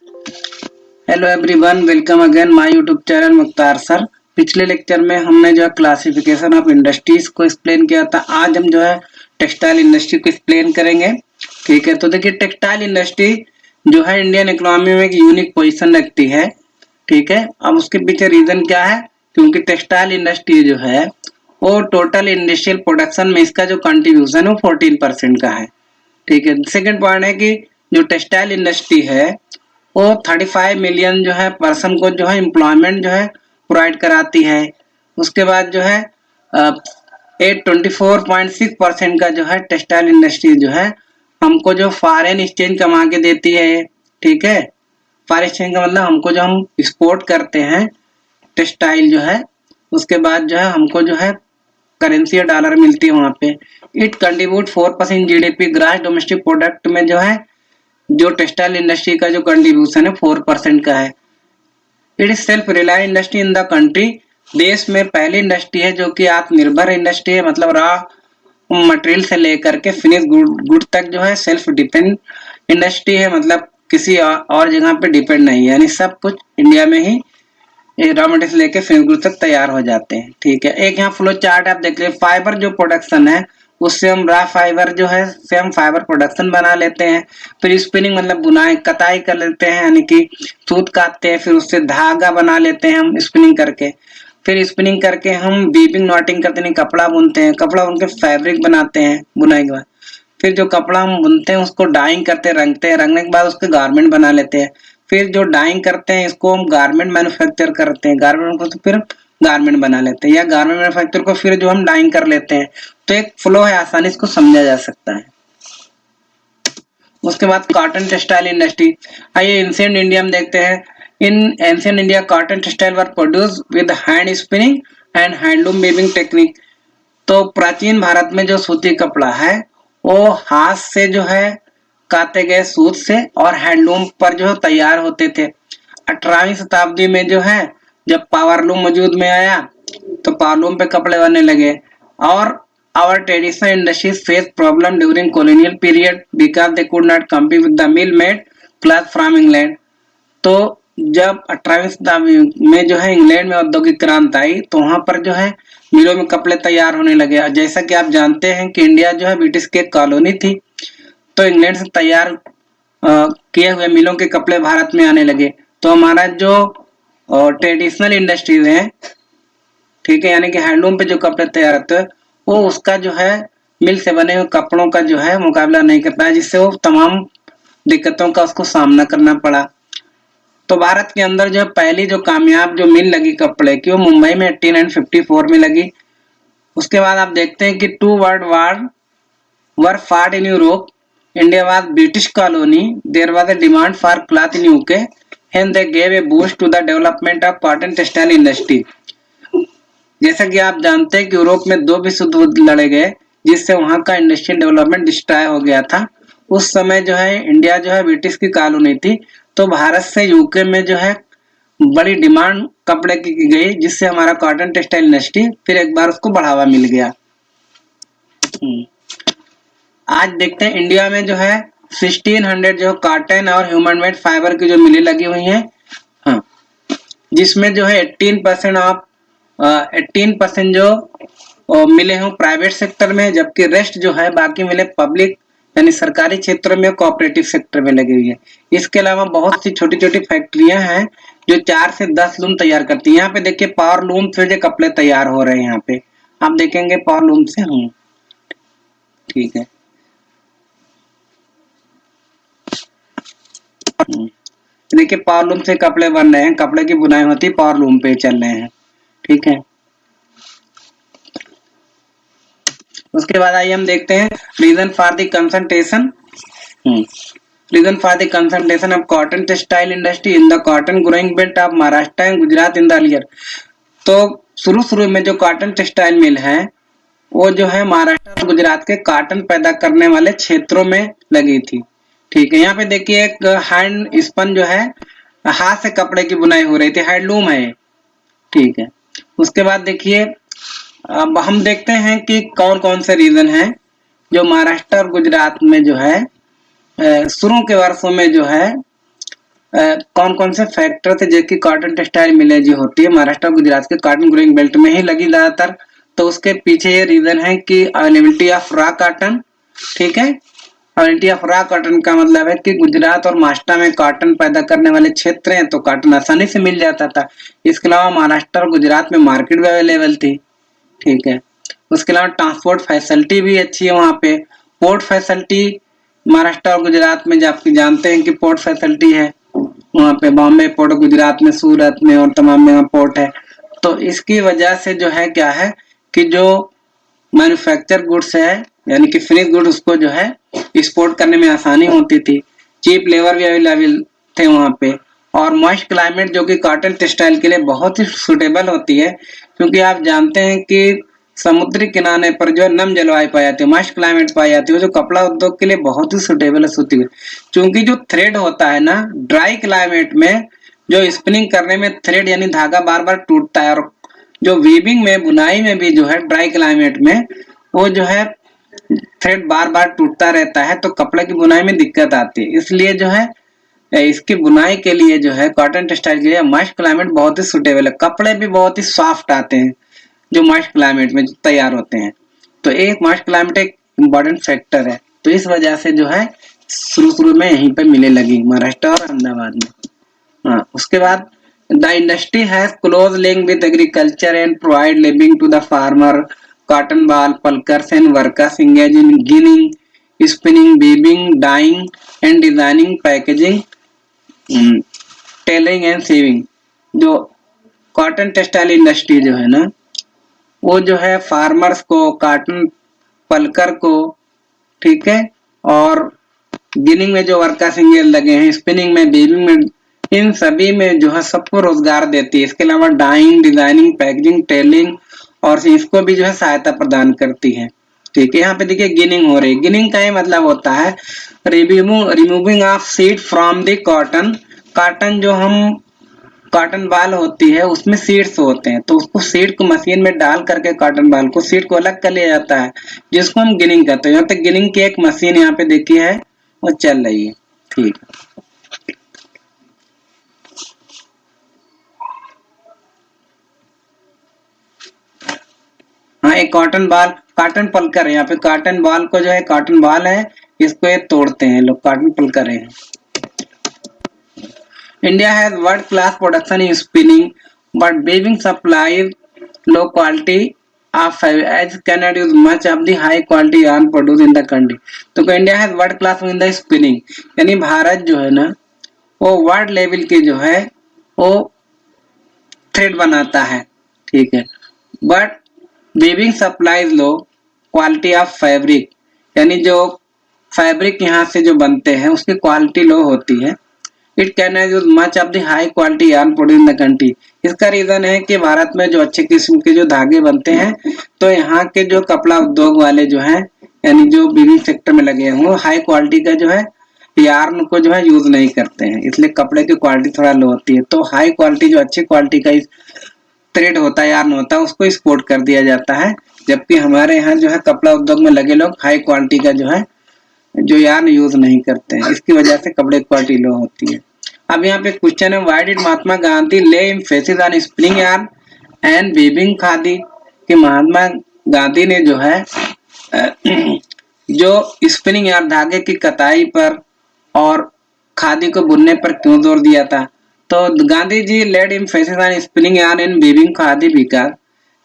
Hello everyone, welcome again my YouTube channel Mukhtar sir. पिछले lecture में हमने जो है क्लासिफिकेशन ऑफ इंडस्ट्रीज को एक्सप्लेन किया था। आज हम जो है टेक्सटाइल इंडस्ट्री को एक्सप्लेन करेंगे। ठीक है, तो देखिए टेक्सटाइल इंडस्ट्री जो है इंडियन इकोनॉमी में एक यूनिक पोजीशन रखती है। ठीक है, अब उसके पीछे रीजन क्या है? क्योंकि टेक्सटाइल इंडस्ट्री जो है वो टोटल इंडस्ट्रियल प्रोडक्शन में इसका जो कंट्रीब्यूशन है वो 14% का है। ठीक है, सेकेंड पॉइंट है कि जो टेक्सटाइल इंडस्ट्री है वो 35 मिलियन जो है पर्सन को जो है एम्प्लॉयमेंट जो है प्रोवाइड कराती है। उसके बाद जो है 824.6% का जो है टेक्सटाइल इंडस्ट्री जो है हमको जो फॉरेन एक्सचेंज कमा के देती है। ठीक है, फॉरेन एक्सचेंज का मतलब हमको जो हम एक्सपोर्ट करते हैं टेक्सटाइल जो है, उसके बाद जो है हमको जो है करेंसी या डॉलर मिलती है वहां पे। It contribute 4% GDP gross domestic product में जो है जो टेक्सटाइल इंडस्ट्री का जो कंट्रीब्यूशन है 4% का है। It is self reliant industry in the country. देश में पहली इंडस्ट्री है जो कि आत्मनिर्भर इंडस्ट्री है, मतलब रॉ मटेरियल से लेकर के फिनिश गुड तक जो है सेल्फ डिपेंड इंडस्ट्री है, मतलब किसी और जगह पे डिपेंड नहीं है, यानी सब कुछ इंडिया में ही रॉ मटेरियल से लेकर फिनिश गुड तक तैयार हो जाते हैं। ठीक है, एक यहाँ फ्लो चार्ट आप देख लीजिए। फाइबर जो प्रोडक्शन है उससे हम रॉ फाइबर जो है से हम फाइबर प्रोडक्शन बना लेते हैं। फिर स्पिनिंग मतलब बुनाई कताई कर लेते हैं, यानी कि सूत काटते हैं, फिर उससे धागा बना लेते हैं हम स्पिनिंग करके। फिर स्पिनिंग करके हम वीविंग नॉटिंग करते हैं, कपड़ा बुनते हैं, कपड़ा बुन के फैब्रिक बनाते हैं बुनाई के बाद। फिर जो कपड़ा हम बुनते हैं उसको डाइंग करते हैं, रंगते हैं, रंगने के बाद उसके गारमेंट बना लेते हैं। फिर जो डाइंग करते हैं इसको हम गारमेंट मैन्युफैक्चर करते हैं, गारमेंट को तो फिर गारमेंट बना लेते हैं, या गारमेंट मैन्युफैक्चर को फिर जो हम डाइंग कर लेते हैं। तो एक फ्लो है, आसानी इसको समझा जा सकता है। उसके बाद कॉटन टेक्सटाइल इंडस्ट्री। आइए एंशिएंट इंडिया में देखते हैं। इन ancient India cotton textile were produce with hand spinning and handloom weaving technique. तो प्राचीन भारत में जो सूती कपड़ा है वो हाथ से जो है काते गए सूत से और हैंडलूम पर जो तैयार होते थे। 18वीं शताब्दी में जो है जब पावरलूम वजूद में आया तो पावरलूम पे कपड़े बनने लगे। और our traditional industries faced problem during colonial period because they could not compete with the mill made cloth from England। तो जब 18वीं शताब्दी में जो है इंग्लैंड में औद्योगिक क्रांति आई तो वहां पर जो है मिलों में कपड़े तैयार होने लगे। जैसा कि आप जानते हैं कि इंडिया जो है ब्रिटिश की एक कॉलोनी थी, तो इंग्लैंड से तैयार किए हुए मिलों के कपड़े भारत में आने लगे। तो हमारा जो ट्रेडिशनल इंडस्ट्रीज है, ठीक है, यानी कि हैंडलूम पे जो कपड़े तैयार होते हैं वो उसका जो है मिल से बने हुए कपड़ों का जो है मुकाबला नहीं कर पाया, जिससे वो तमाम दिक्कतों का उसको सामना करना पड़ा। तो भारत के अंदर जो पहली जो कामयाब जो मिल लगी कपड़े की वो मुंबई में 1854 में लगी। उसके बाद आप देखते हैं कि 2 world war were fought in Europe. India was British colony, there was a demand for cloth in UK and they gave a boost to the development of cotton textile industry. जैसा कि आप जानते हैं कि यूरोप में 2 विश्व युद्ध लड़े गए जिससे वहां का इंडस्ट्रियल डेवलपमेंट डिस्ट्रॉय हो गया था। उस समय जो है इंडिया जो है ब्रिटिश की कॉलोनी थी, तो भारत से यूके में जो है बड़ी डिमांड कपड़े की गई, जिससे हमारा कॉटन टेक्सटाइल इंडस्ट्री फिर एक बार उसको बढ़ावा मिल गया। आज देखते हैं इंडिया में जो है 1600 जो कॉटन और ह्यूमन मेड फाइबर की जो मिलें लगी हुई हैं, हाँ, जिसमें जो है 18% जो मिले हैं प्राइवेट सेक्टर में, जबकि रेस्ट जो है बाकी मिले पब्लिक यानी सरकारी क्षेत्र में कोऑपरेटिव सेक्टर में लगी हुई है। इसके अलावा बहुत सी छोटी छोटी फैक्ट्रियां हैं जो 4 से 10 लूम तैयार करती हैं। यहाँ पे देखिए पावर लूम से जो कपड़े तैयार हो रहे हैं, यहाँ पे आप देखेंगे पावर लूम से। ठीक है, देखिए पावर लूम से कपड़े बन रहे हैं, कपड़े की बुनाई होती पावर लूम पे चल रहे हैं। ठीक है, उसके बाद आइए हम देखते हैं reason for the concentration. Reason for the concentration of cotton textile industry in the cotton growing belt of Maharashtra and Gujarat in the earlier. तो शुरू में जो कॉटन टेक्सटाइल मिल है वो जो है महाराष्ट्र और गुजरात के कॉटन पैदा करने वाले क्षेत्रों में लगी थी। ठीक है, यहाँ पे देखिए एक हैंड स्पन जो है हाथ से कपड़े की बुनाई हो रही थी, हैंडलूम है। ठीक है, उसके बाद देखिए अब हम देखते हैं कि कौन कौन से रीजन हैं जो महाराष्ट्र और गुजरात में जो है शुरू के वर्षों में जो है कौन कौन से फैक्टर थे जो कि कॉटन टेक्सटाइल मिलें जो होती है महाराष्ट्र और गुजरात के कॉटन ग्रोइंग बेल्ट में ही लगी ज्यादातर। तो उसके पीछे ये रीजन है कि अवेलेबिलिटी ऑफ रॉ कॉटन, ठीक है। अवेलेबिलिटी ऑफ रॉ कॉटन का मतलब है कि गुजरात और महाराष्ट्र में कॉटन पैदा करने वाले क्षेत्र हैं तो कॉटन आसानी से मिल जाता था। इसके अलावा महाराष्ट्र और गुजरात में मार्केट भी अवेलेबल थी, ठीक है। उसके अलावा ट्रांसपोर्ट फैसिलिटी भी अच्छी है वहाँ पे। पोर्ट फैसिलिटी महाराष्ट्र और गुजरात में आप जानते हैं कि पोर्ट फैसिलिटी है वहाँ पे, बॉम्बे पोर्ट गुजरात में, सूरत में और तमाम में पोर्ट है। तो इसकी वजह से जो है क्या है कि जो मैन्युफैक्चर गुड्स है यानी कि फिनिश गुड उसको जो है एक्सपोर्ट करने में आसानी होती थी। चीप लेबर भी अवेलेबल थे वहाँ पे। और मॉइस्ट क्लाइमेट जो कि कॉटन टेक्सटाइल के लिए बहुत ही सुटेबल होती है, क्योंकि आप जानते हैं कि समुद्री किनारे पर जो नम जलवायु पाई जाती है, मॉइस्ट क्लाइमेट पाई जाती है, जो कपड़ा उद्योग के लिए बहुत ही सुटेबल होती है। क्योंकि जो थ्रेड होता है ना ड्राई क्लाइमेट में, जो स्पिनिंग करने में थ्रेड यानी धागा बार बार टूटता है, और जो वीविंग में बुनाई में भी जो है ड्राई क्लाइमेट में वो जो है थ्रेड बार बार टूटता रहता है, तो कपड़े की बुनाई में दिक्कत आती है। इसलिए जो है इसकी बुनाई के लिए जो है कॉटन टेक्सटाइल के लिए मॉइस्ट क्लाइमेट बहुत ही सुटेबल है। कपड़े भी बहुत ही सॉफ्ट आते हैं जो मॉइस्ट क्लाइमेट में तैयार होते हैं। तो एक मॉइस्ट क्लाइमेट एक इम्पोर्टेंट फैक्टर है। तो इस वजह से जो है शुरू में यहीं पे मिले लगी महाराष्ट्र और अहमदाबाद में। हाँ, उसके बाद the industry has close link with agriculture and provide living to the farmer. Cotton boll pluckers and workers engage in ginning, spinning, weaving, dyeing and designing, packaging, tailoring and sewing. जो कॉटन टेक्सटाइल इंडस्ट्री जो है ना वो जो है farmers को, cotton पलकर को, ठीक है, और गिनिंग में जो वर्कर्स लगे हैं, स्पिनिंग में, वीविंग में, इन सभी में जो है सबको रोजगार देती है। इसके अलावा डाइंग, डिजाइनिंग, पैकेजिंग, टेलिंग और इसको भी जो है सहायता प्रदान करती है, ठीक है। यहाँ पे देखिए गिनिंग हो रही है। गिनिंग का ही मतलब होता है removing of seed from the cotton. Cotton जो हम कॉटन बाल होती है उसमें सीड्स होते हैं, तो उसको सीड को मशीन में डाल करके कॉटन बाल को सीड को अलग कर लिया जाता है, जिसको हम गिनिंग कहते हैं। यहाँ पे गिनिंग की एक मशीन यहाँ पे देखी है वो चल रही है, ठीक है। हाँ, एक कॉटन बाल, कॉटन पलकर है। यहाँ पे कॉटन बाल को जो है, कॉटन बाल है इसको ये तोड़ते हैं लोग, कॉटन पलकर है। India has world class production in spinning, but weaving supplies low quality of fabric as cannot use much of the high quality yarn produced in the country. तो India has world class in the spinning, यानी भारत जो है ना वो world level के जो है वो थ्रेड बनाता है, ठीक है, but weaving supplies low quality of fabric, यानी जो फैब्रिक यहाँ से जो बनते हैं उसकी क्वालिटी लो होती है। It can use much of the high quality yarn produce in the country. इसका रीजन है कि भारत में जो अच्छे किस्म के जो धागे बनते हैं, तो यहाँ के जो कपड़ा उद्योग वाले जो हैं यानी जो वीविंग सेक्टर में लगे हैं वो हाई क्वालिटी का जो है यार्न को जो है यूज नहीं करते हैं, इसलिए कपड़े की क्वालिटी थोड़ा लो होती है। तो हाई क्वालिटी जो अच्छी क्वालिटी का थ्रेड होता है, यार्न होता है, उसको एक्सपोर्ट कर दिया जाता है। जबकि हमारे यहाँ जो है कपड़ा उद्योग में लगे लोग हाई क्वालिटी का जो है जो यार्न यूज नहीं करते हैं, इसकी वजह से कपड़े की क्वालिटी लो होती है। अब यहाँ पे क्वेश्चन है, व्हाई डिड महात्मा गांधी ले emphasis on spinning yarn and weaving khadi? कि महात्मा गांधी ने जो है जो स्पिनिंग यार्न धागे की कताई पर और खादी को बुनने पर क्यों जोर दिया था? तो Gandhi ji led emphasis on spinning yarn and weaving khadi because,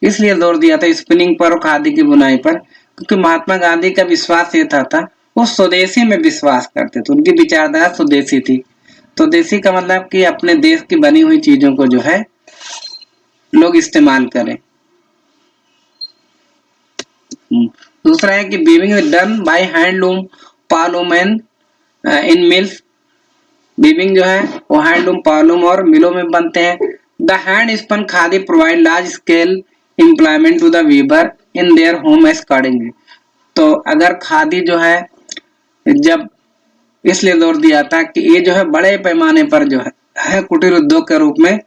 इसलिए जोर दिया था स्पिनिंग पर और खादी की बुनाई पर क्योंकि महात्मा गांधी का विश्वास ये था वो स्वदेशी में विश्वास करते थे, उनकी विचारधारा स्वदेशी थी। तो देसी का मतलब कि अपने देश की बनी हुई चीजों को जो है लोग इस्तेमाल करें। दूसरा है कि weaving is done by handloom, powerloom and in mills. Weaving जो है वो हैंडलूम, पालूम और मिलों में बनते हैं। The hand spun khadi provide large scale employment to the weaver in their home accordingly. तो अगर खादी जो है जब इसलिए जोर दिया था कि ये जो है बड़े पैमाने पर जो है कुटीर उद्योग के रूप में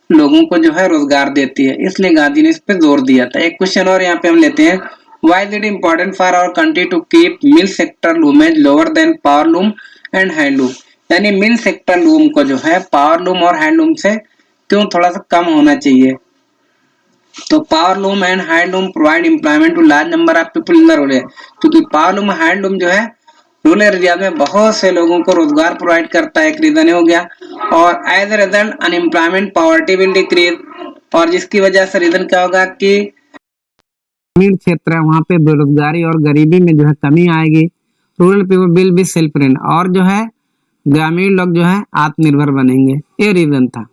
लोगों को जो है रोजगार देती है, इसलिए गांधी ने इस पे जोर दिया था। एक क्वेश्चन और यहाँ पे हम लेते हैं, why is it important for our country to keep mill sector loomage lower than powerloom and handloom? यानी मिल सेक्टर लूम को जो है पावर लूम और हैंडलूम से क्यों थोड़ा सा कम होना चाहिए। तो power loom and handloom provide employment to large number of people in the rural, क्योंकि पावर लूम हैंडलूम जो है रूरल एरिया में बहुत से लोगों को रोजगार प्रोवाइड करता है, एक रीजन हो गया। और as a result unemployment poverty will decrease, और जिसकी वजह से रीजन क्या होगा कि ग्रामीण क्षेत्र है वहां पे बेरोजगारी और गरीबी में जो है कमी आएगी। Rural people will be self reliant, और जो है ग्रामीण लोग जो है आत्मनिर्भर बनेंगे, ये रीजन था।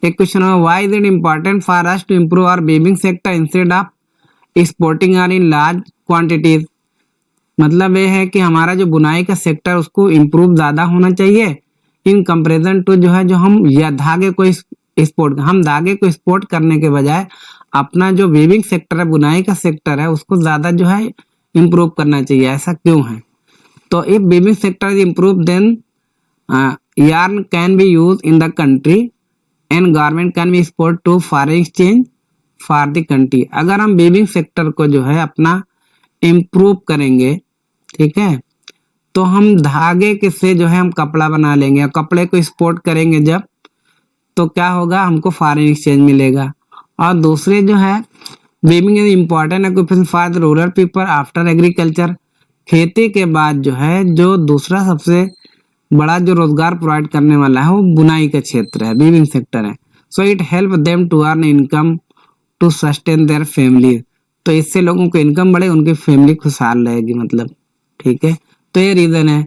एक क्वेश्चन है, why is it important for us to improve our weaving sector instead of exporting are in large quantities. मतलब ये है कि हमारा जो बुनाई का सेक्टर उसको इम्प्रूव ज्यादा होना चाहिए इन कंपैरिजन टू जो है जो हम या धागे को एक्सपोर्ट, हम धागे को एक्सपोर्ट करने के बजाय अपना जो वीविंग सेक्टर है, बुनाई का सेक्टर है, उसको ज्यादा जो है इम्प्रूव करना चाहिए। ऐसा क्यों है? तो if weaving sector is improve then yarn can be used in the country and garment can be export to foreign exchange for the country। अगर हम वीविंग सेक्टर को जो है अपना इम्प्रूव करेंगे, ठीक है, तो हम धागे के से जो है हम कपड़ा बना लेंगे, और कपड़े को एक्सपोर्ट करेंगे जब, तो क्या होगा, हमको फॉरेन एक्सचेंज मिलेगा। और दूसरे जो है weaving is important occupation for the rural people after agriculture. खेती के बाद जो है जो दूसरा सबसे बड़ा जो रोजगार प्रोवाइड करने वाला है वो बुनाई का क्षेत्र है, वीविंग सेक्टर है। So it help them to earn income to sustain their family. तो इससे लोगों को इनकम बढ़े, उनकी फैमिली खुशहाल रहेगी, मतलब ठीक है। तो ये रीजन है।